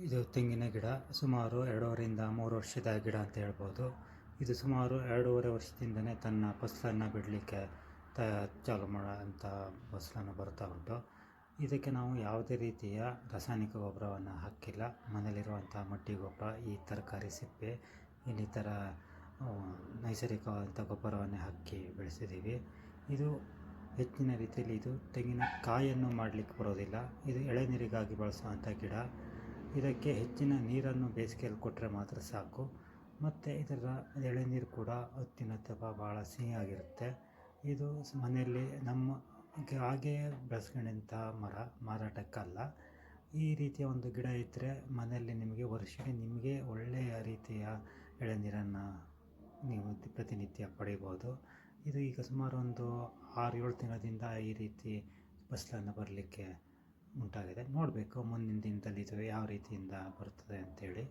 ಇದು ತೆಂಗಿನ ಗಿಡ ಸುಮಾರು 2.5ರಿಂದ 3 ವರ್ಷದ ಗಿಡ ಅಂತ ಹೇಳ್ಬೋದು. ಇದು ಸುಮಾರು 2.5 ವರ್ಷದಿಂದನೇ ತನ್ನ ಫಸಲನ್ನು ಬಿಡಲಿಕ್ಕೆ ಚಾಲು ಮಾಡೋಂಥ ಫಸಲನ್ನು ಬರ್ತಾ ಉಂಟು. ಇದಕ್ಕೆ ನಾವು ಯಾವುದೇ ರೀತಿಯ ರಾಸಾಯನಿಕ ಗೊಬ್ಬರವನ್ನು ಹಾಕಿಲ್ಲ. ಮನೆಯಲ್ಲಿರುವಂಥ ಮಟ್ಟಿ ಗೊಬ್ಬರ, ಈ ತರಕಾರಿ ಸಿಪ್ಪೆ, ಇನ್ನಿತರ ನೈಸರ್ಗಿಕವಾದಂಥ ಗೊಬ್ಬರವನ್ನೇ ಹಾಕಿ ಬೆಳೆಸಿದ್ದೀವಿ. ಇದು ಹೆಚ್ಚಿನ ರೀತಿಯಲ್ಲಿ ಇದು ತೆಂಗಿನ ಕಾಯನ್ನು ಮಾಡಲಿಕ್ಕೆ ಬರೋದಿಲ್ಲ. ಇದು ಎಳೆನೀರಿಗಾಗಿ ಬಳಸುವಂಥ ಗಿಡ. ಇದಕ್ಕೆ ಹೆಚ್ಚಿನ ನೀರನ್ನು ಬೇಸಿಗೆಯಲ್ಲಿ ಕೊಟ್ಟರೆ ಮಾತ್ರ ಸಾಕು. ಮತ್ತು ಇದರ ಎಳೆನೀರು ಕೂಡ ಅತ್ಯುನ್ನತ ಭಾಳ ಸಿಹಿಯಾಗಿರುತ್ತೆ. ಇದು ಮನೆಯಲ್ಲಿ ನಮ್ಮ ಹಾಗೆಯೇ ಬೆಳೆಸ್ಕೊಂಡಂಥ ಮರ, ಮಾರಾಟಕ್ಕಲ್ಲ. ಈ ರೀತಿಯ ಒಂದು ಗಿಡ ಇದ್ದರೆ ಮನೆಯಲ್ಲಿ ನಿಮಗೆ ವರ್ಷಕ್ಕೆ ನಿಮಗೆ ಒಳ್ಳೆಯ ರೀತಿಯ ಎಳೆನೀರನ್ನು ನೀವು ಪ್ರತಿನಿತ್ಯ ಪಡಿಬೋದು. ಇದು ಈಗ ಸುಮಾರು ಒಂದು 6-7 ತಿಂಗಳಿಂದ ಈ ರೀತಿ ಫಸಲನ್ನು ಬರಲಿಕ್ಕೆ ಉಂಟಾಗಿದೆ. ನೋಡಬೇಕು ಮುಂದಿನ ದಿನದಲ್ಲಿ ಇದು ಯಾವ ರೀತಿಯಿಂದ ಬರ್ತದೆ ಅಂಥೇಳಿ.